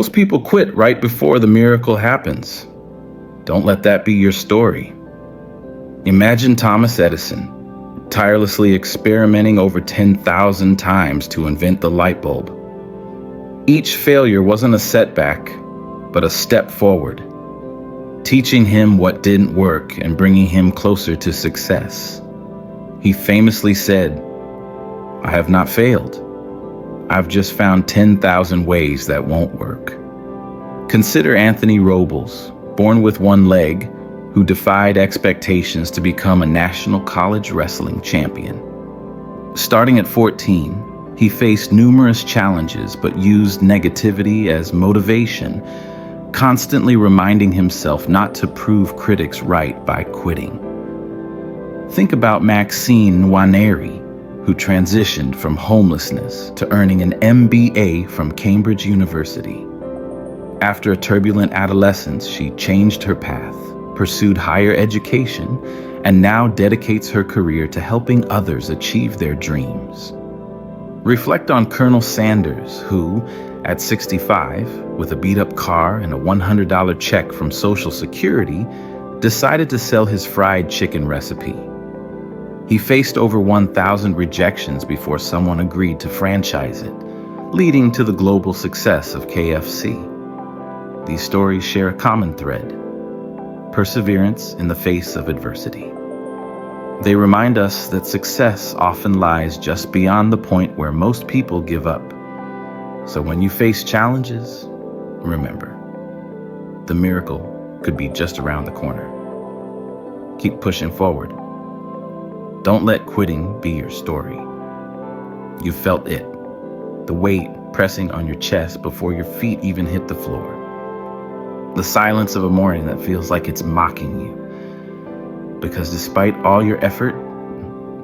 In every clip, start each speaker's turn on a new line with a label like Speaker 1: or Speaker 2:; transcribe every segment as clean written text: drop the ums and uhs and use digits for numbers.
Speaker 1: Most people quit right before the miracle happens. Don't let that be your story. Imagine Thomas Edison, tirelessly experimenting over 10,000 times to invent the light bulb. Each failure wasn't a setback, but a step forward, teaching him what didn't work and bringing him closer to success. He famously said, "I have not failed. I've just found 10,000 ways that won't work." Consider Anthony Robles, born with one leg, who defied expectations to become a national college wrestling champion. Starting at 14, he faced numerous challenges but used negativity as motivation, constantly reminding himself not to prove critics right by quitting. Think about Maxine Waneri, who transitioned from homelessness to earning an MBA from Cambridge University. After a turbulent adolescence, she changed her path, pursued higher education, and now dedicates her career to helping others achieve their dreams. Reflect on Colonel Sanders, who, at 65, with a beat-up car and a $100 check from Social Security, decided to sell his fried chicken recipe. He faced over 1,000 rejections before someone agreed to franchise it, leading to the global success of KFC. These stories share a common thread: perseverance in the face of adversity. They remind us that success often lies just beyond the point where most people give up. So when you face challenges, remember, the miracle could be just around the corner. Keep pushing forward. Don't let quitting be your story. You felt it, the weight pressing on your chest before your feet even hit the floor. The silence of a morning that feels like it's mocking you. Because despite all your effort,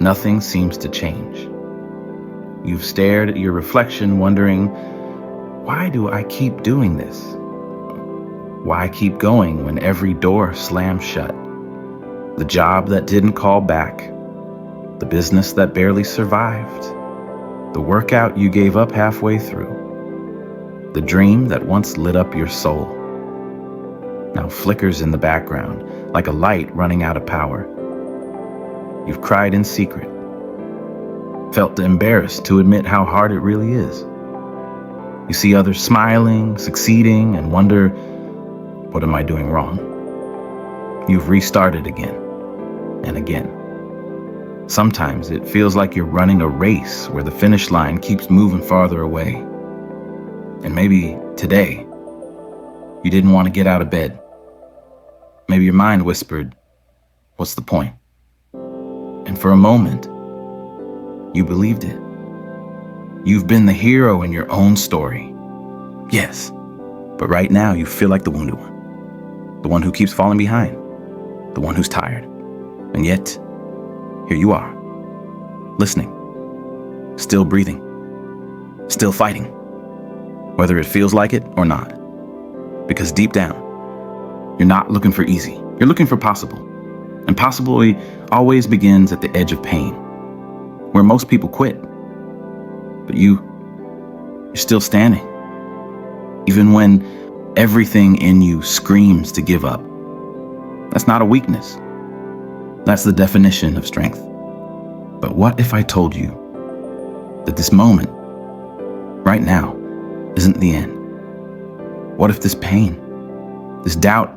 Speaker 1: nothing seems to change. You've stared at your reflection wondering, why do I keep doing this? Why keep going when every door slams shut? The job that didn't call back, the business that barely survived, the workout you gave up halfway through, the dream that once lit up your soul now flickers in the background like a light running out of power. You've cried in secret, felt embarrassed to admit how hard it really is. You see others smiling, succeeding, and wonder, what am I doing wrong? You've restarted again and again. Sometimes it feels like you're running a race where the finish line keeps moving farther away. And maybe today, you didn't want to get out of bed. Maybe your mind whispered, what's the point? And for a moment, you believed it. You've been the hero in your own story. Yes, but right now you feel like the wounded one. The one who keeps falling behind. The one who's tired. And yet, here you are, listening, still breathing, still fighting, whether it feels like it or not. Because deep down, you're not looking for easy, you're looking for possible. And possibility always begins at the edge of pain, where most people quit. But you're still standing, even when everything in you screams to give up. That's not a weakness. That's the definition of strength. But what if I told you that this moment, right now, isn't the end? What if this pain, this doubt,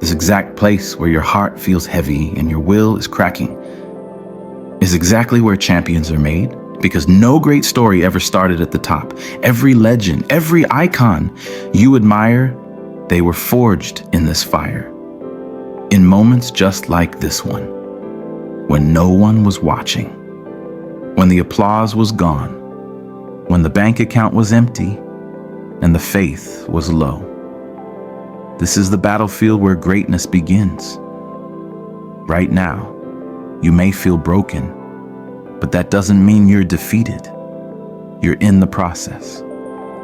Speaker 1: this exact place where your heart feels heavy and your will is cracking, is exactly where champions are made? Because no great story ever started at the top. Every legend, every icon you admire, they were forged in this fire. In moments just like this one, when no one was watching, when the applause was gone, when the bank account was empty, and the faith was low. This is the battlefield where greatness begins. Right now, you may feel broken, but that doesn't mean you're defeated. You're in the process,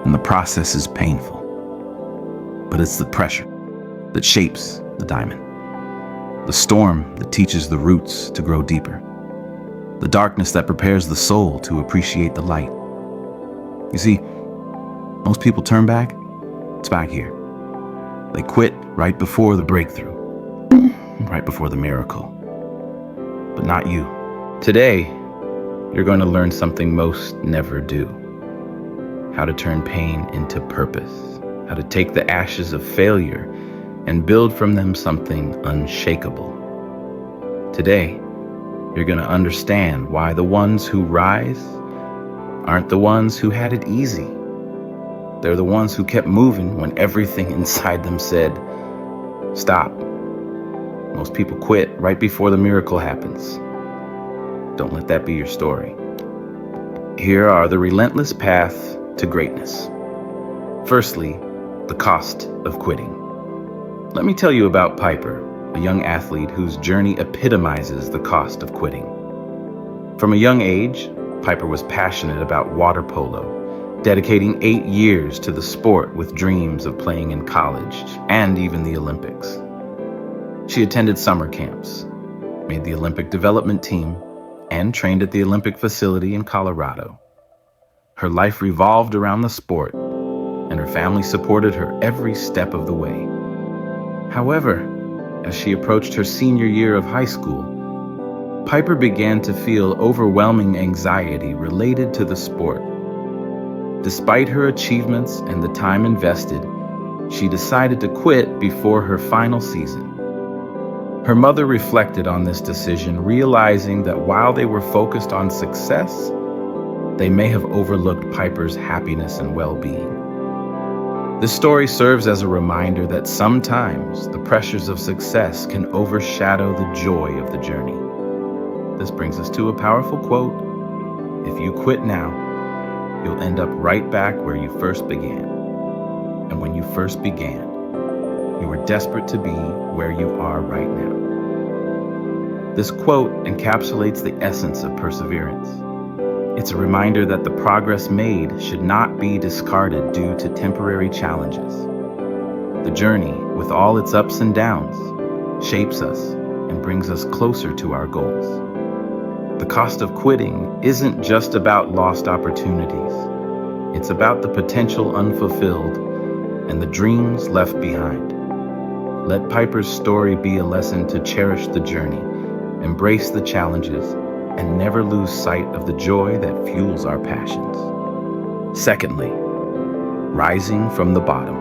Speaker 1: and the process is painful. But it's the pressure that shapes the diamond. The storm that teaches the roots to grow deeper. The darkness that prepares the soul to appreciate the light. You see, most people turn back It's back here. They quit right before the breakthrough, right before the miracle. But not you. Today, you're going to learn something most never do. How to turn pain into purpose. How to take the ashes of failure and build from them something unshakable. Today, you're going to understand why the ones who rise aren't the ones who had it easy. They're the ones who kept moving when everything inside them said, stop. Most people quit right before the miracle happens. Don't let that be your story. Here are the relentless path to greatness. Firstly, the cost of quitting. Let me tell you about Piper, a young athlete whose journey epitomizes the cost of quitting. From a young age, Piper was passionate about water polo, dedicating 8 years to the sport with dreams of playing in college and even the Olympics. She attended summer camps, made the Olympic development team, and trained at the Olympic facility in Colorado. Her life revolved around the sport, and her family supported her every step of the way. However, as she approached her senior year of high school, Piper began to feel overwhelming anxiety related to the sport. Despite her achievements and the time invested, she decided to quit before her final season. Her mother reflected on this decision, realizing that while they were focused on success, they may have overlooked Piper's happiness and well-being. This story serves as a reminder that sometimes the pressures of success can overshadow the joy of the journey. This brings us to a powerful quote: "If you quit now, you'll end up right back where you first began. And when you first began, you were desperate to be where you are right now." This quote encapsulates the essence of perseverance. It's a reminder that the progress made should not be discarded due to temporary challenges. The journey, with all its ups and downs, shapes us and brings us closer to our goals. The cost of quitting isn't just about lost opportunities. It's about the potential unfulfilled and the dreams left behind. Let Piper's story be a lesson to cherish the journey, embrace the challenges, and never lose sight of the joy that fuels our passions. Secondly, rising from the bottom.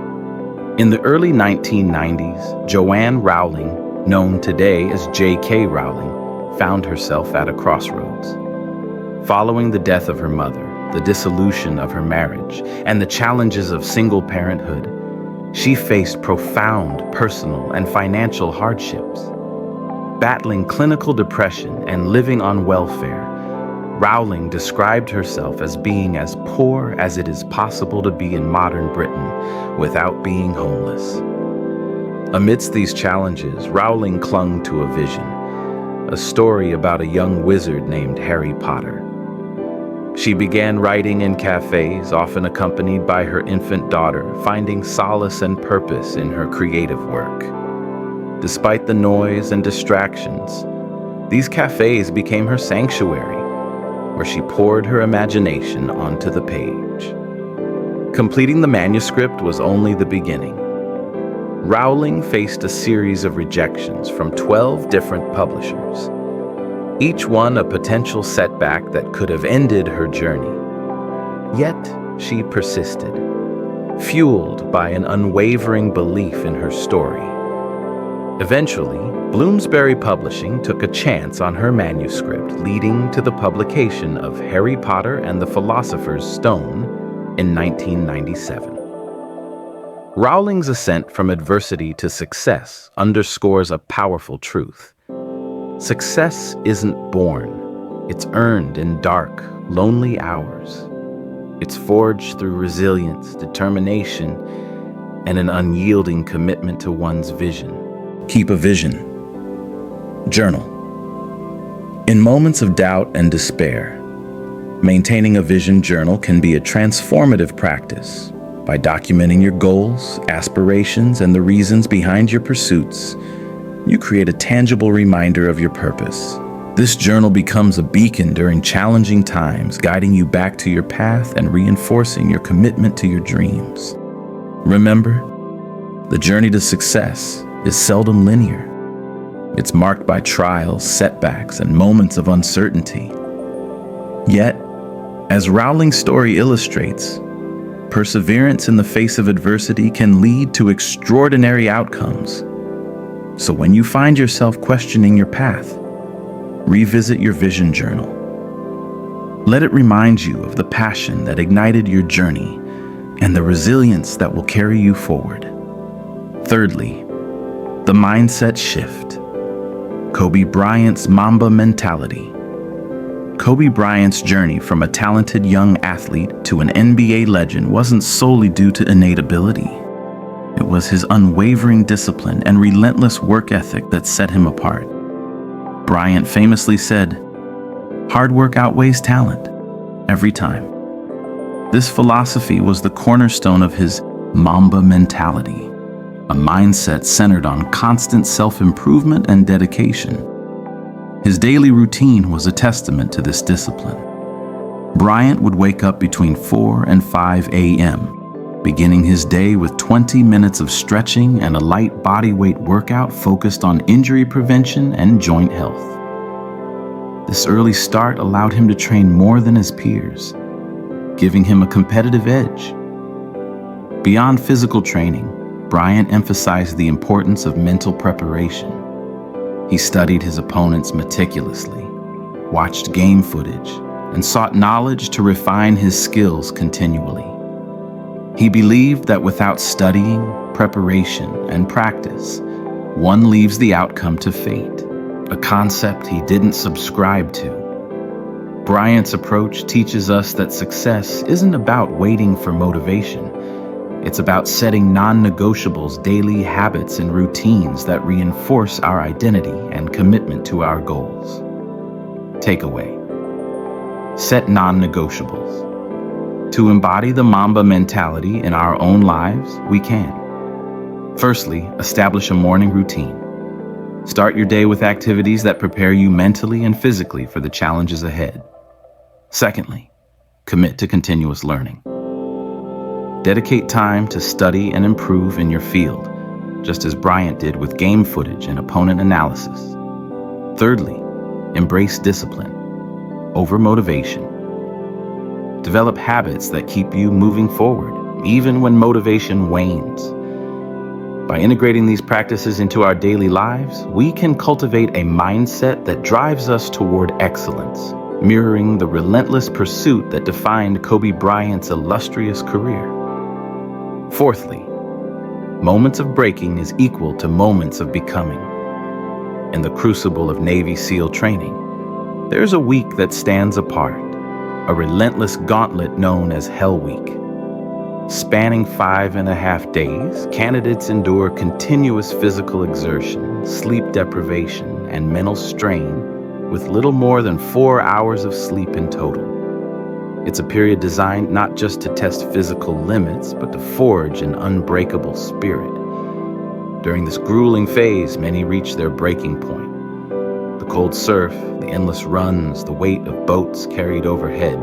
Speaker 1: In the early 1990s, Joanne Rowling, known today as J.K. Rowling, found herself at a crossroads. Following the death of her mother, the dissolution of her marriage, and the challenges of single parenthood, she faced profound personal and financial hardships. Battling clinical depression and living on welfare, Rowling described herself as being as poor as it is possible to be in modern Britain without being homeless. Amidst these challenges, Rowling clung to a vision, a story about a young wizard named Harry Potter. She began writing in cafes, often accompanied by her infant daughter, finding solace and purpose in her creative work. Despite the noise and distractions, these cafes became her sanctuary, where she poured her imagination onto the page. Completing the manuscript was only the beginning. Rowling faced a series of rejections from 12 different publishers, each one a potential setback that could have ended her journey. Yet she persisted, fueled by an unwavering belief in her story. Eventually, Bloomsbury Publishing took a chance on her manuscript, leading to the publication of Harry Potter and the Philosopher's Stone in 1997. Rowling's ascent from adversity to success underscores a powerful truth. Success isn't born. It's earned in dark, lonely hours. It's forged through resilience, determination, and an unyielding commitment to one's vision. Keep a vision. Journal. In moments of doubt and despair, maintaining a vision journal can be a transformative practice. By documenting your goals, aspirations, and the reasons behind your pursuits, you create a tangible reminder of your purpose. This journal becomes a beacon during challenging times, guiding you back to your path and reinforcing your commitment to your dreams. Remember, the journey to success is seldom linear. It's marked by trials, setbacks, and moments of uncertainty. Yet, as Rowling's story illustrates, perseverance in the face of adversity can lead to extraordinary outcomes. So when you find yourself questioning your path, revisit your vision journal. Let it remind you of the passion that ignited your journey and the resilience that will carry you forward. Thirdly, the mindset shift. Kobe Bryant's Mamba mentality. Kobe Bryant's journey from a talented young athlete to an NBA legend wasn't solely due to innate ability. It was his unwavering discipline and relentless work ethic that set him apart. Bryant famously said, "Hard work outweighs talent, every time." This philosophy was the cornerstone of his Mamba mentality, a mindset centered on constant self-improvement and dedication. His daily routine was a testament to this discipline. Bryant would wake up between 4 and 5 a.m., beginning his day with 20 minutes of stretching and a light body weight workout focused on injury prevention and joint health. This early start allowed him to train more than his peers, giving him a competitive edge. Beyond physical training, Bryant emphasized the importance of mental preparation. He studied his opponents meticulously, watched game footage, and sought knowledge to refine his skills continually. He believed that without studying, preparation, and practice, one leaves the outcome to fate, a concept he didn't subscribe to. Bryant's approach teaches us that success isn't about waiting for motivation. It's about setting non-negotiables, daily habits, and routines that reinforce our identity and commitment to our goals. Takeaway: set non-negotiables. To embody the Mamba mentality in our own lives, we can. Firstly, establish a morning routine. Start your day with activities that prepare you mentally and physically for the challenges ahead. Secondly, commit to continuous learning. Dedicate time to study and improve in your field, just as Bryant did with game footage and opponent analysis. Thirdly, embrace discipline over motivation. Develop habits that keep you moving forward, even when motivation wanes. By integrating these practices into our daily lives, we can cultivate a mindset that drives us toward excellence, mirroring the relentless pursuit that defined Kobe Bryant's illustrious career. Fourthly, moments of breaking is equal to moments of becoming. In the crucible of Navy SEAL training, there's a week that stands apart, a relentless gauntlet known as Hell Week. Spanning 5.5 days, candidates endure continuous physical exertion, sleep deprivation, and mental strain with little more than 4 hours of sleep in total. It's a period designed not just to test physical limits, but to forge an unbreakable spirit. During this grueling phase, many reach their breaking point. The cold surf, the endless runs, the weight of boats carried overhead,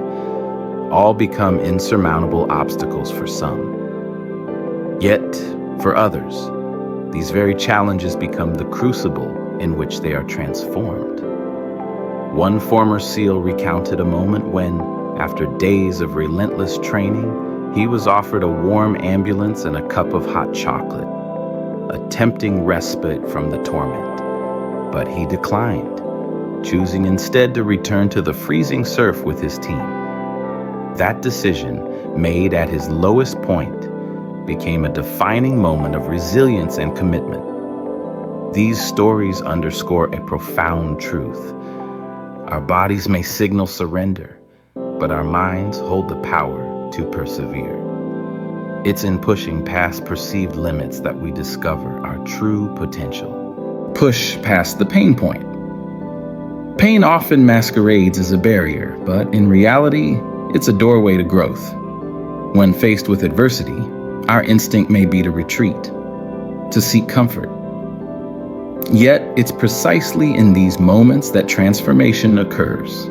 Speaker 1: all become insurmountable obstacles for some. Yet, for others, these very challenges become the crucible in which they are transformed. One former SEAL recounted a moment when, after days of relentless training, he was offered a warm ambulance and a cup of hot chocolate, a tempting respite from the torment. But he declined, choosing instead to return to the freezing surf with his team. That decision, made at his lowest point, became a defining moment of resilience and commitment. These stories underscore a profound truth. Our bodies may signal surrender, but our minds hold the power to persevere. It's in pushing past perceived limits that we discover our true potential. Push past the pain point. Pain often masquerades as a barrier, but in reality, it's a doorway to growth. When faced with adversity, our instinct may be to retreat, to seek comfort. Yet, it's precisely in these moments that transformation occurs.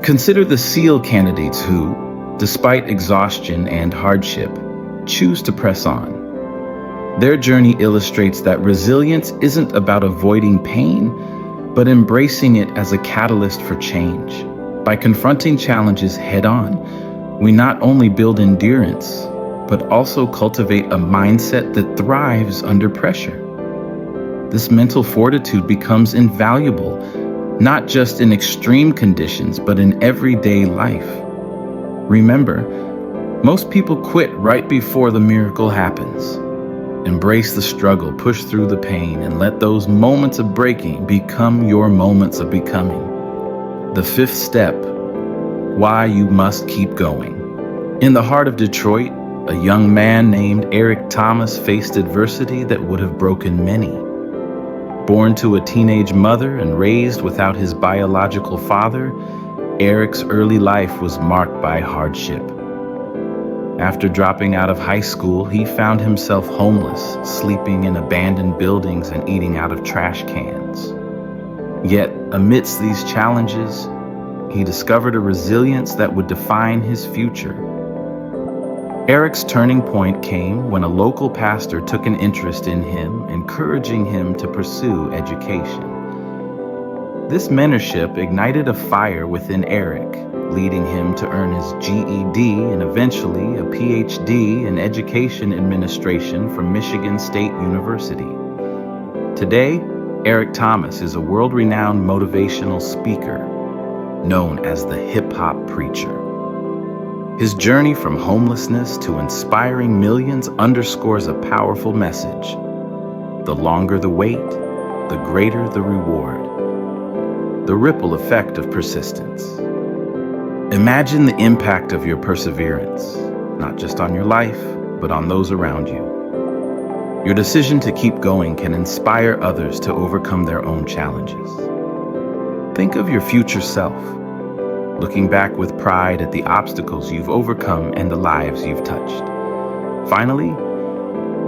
Speaker 1: Consider the SEAL candidates who, despite exhaustion and hardship, choose to press on. Their journey illustrates that resilience isn't about avoiding pain, but embracing it as a catalyst for change. By confronting challenges head-on, we not only build endurance, but also cultivate a mindset that thrives under pressure. This mental fortitude becomes invaluable, not just in extreme conditions, but in everyday life. Remember, most people quit right before the miracle happens. Embrace the struggle, push through the pain, and let those moments of breaking become your moments of becoming. The fifth step, why you must keep going. In the heart of Detroit, a young man named Eric Thomas faced adversity that would have broken many. Born to a teenage mother and raised without his biological father, Eric's early life was marked by hardship. After dropping out of high school, he found himself homeless, sleeping in abandoned buildings and eating out of trash cans. Yet, amidst these challenges, he discovered a resilience that would define his future. Eric's turning point came when a local pastor took an interest in him, encouraging him to pursue education. This mentorship ignited a fire within Eric, leading him to earn his GED and eventually a PhD in education administration from Michigan State University. Today, Eric Thomas is a world-renowned motivational speaker, known as the hip-hop preacher. His journey from homelessness to inspiring millions underscores a powerful message. The longer the wait, the greater the reward. The ripple effect of persistence. Imagine the impact of your perseverance, not just on your life, but on those around you. Your decision to keep going can inspire others to overcome their own challenges. Think of your future self, looking back with pride at the obstacles you've overcome and the lives you've touched. Finally,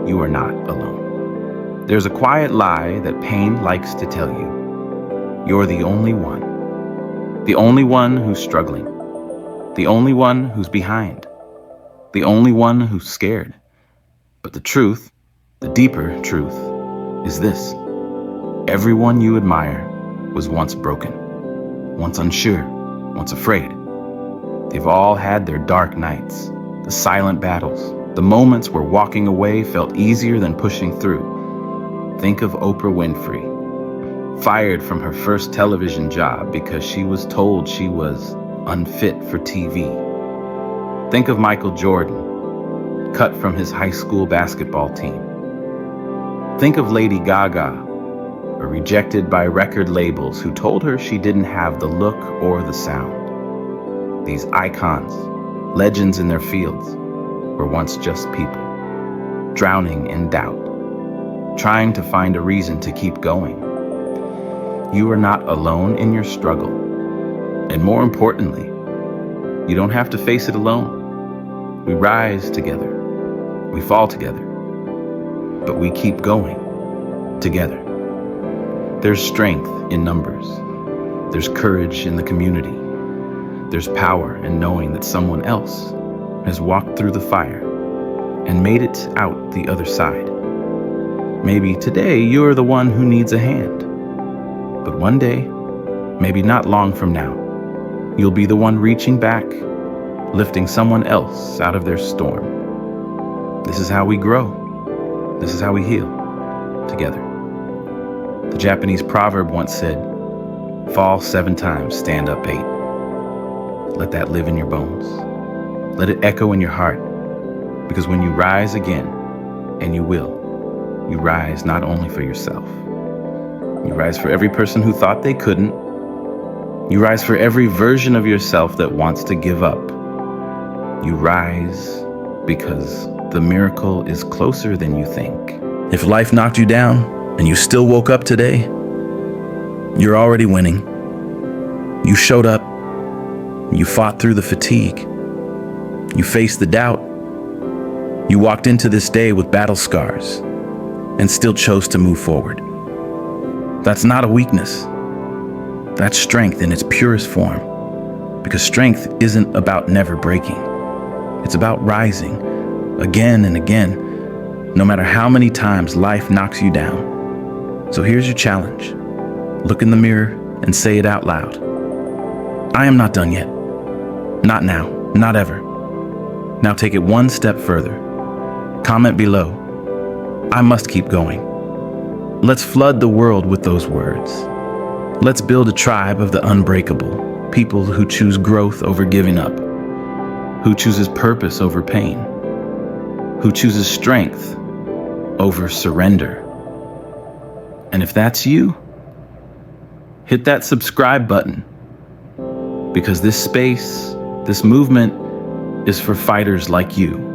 Speaker 1: you are not alone. There's a quiet lie that pain likes to tell you. You're the only one. The only one who's struggling. The only one who's behind. The only one who's scared. But the truth, the deeper truth, is this. Everyone you admire was once broken, once unsure, once afraid. They've all had their dark nights, the silent battles, the moments where walking away felt easier than pushing through. Think of Oprah Winfrey, fired from her first television job because she was told she was unfit for TV. Think of Michael Jordan, cut from his high school basketball team. Think of Lady Gaga, rejected by record labels who told her she didn't have the look or the sound. These icons, legends in their fields, were once just people, drowning in doubt, trying to find a reason to keep going. You are not alone in your struggle. And more importantly, you don't have to face it alone. We rise together. We fall together. But we keep going together. There's strength in numbers. There's courage in the community. There's power in knowing that someone else has walked through the fire and made it out the other side. Maybe today you're the one who needs a hand. But one day, maybe not long from now, you'll be the one reaching back, lifting someone else out of their storm. This is how we grow. This is how we heal together. The Japanese proverb once said, "Fall 7 times, stand up 8. Let that live in your bones. Let it echo in your heart. Because when you rise again, and you will, you rise not only for yourself. You rise for every person who thought they couldn't. You rise for every version of yourself that wants to give up. You rise because the miracle is closer than you think." If life knocked you down and you still woke up today, you're already winning. You showed up. You fought through the fatigue. You faced the doubt. You walked into this day with battle scars and still chose to move forward. That's not a weakness. That's strength in its purest form. Because strength isn't about never breaking. It's about rising, again and again, no matter how many times life knocks you down. So here's your challenge. Look in the mirror and say it out loud. I am not done yet. Not now, not ever. Now take it one step further. Comment below. I must keep going. Let's flood the world with those words. Let's build a tribe of the unbreakable, people who choose growth over giving up, who chooses purpose over pain, who chooses strength over surrender. And if that's you, hit that subscribe button, because this space, this movement is for fighters like you.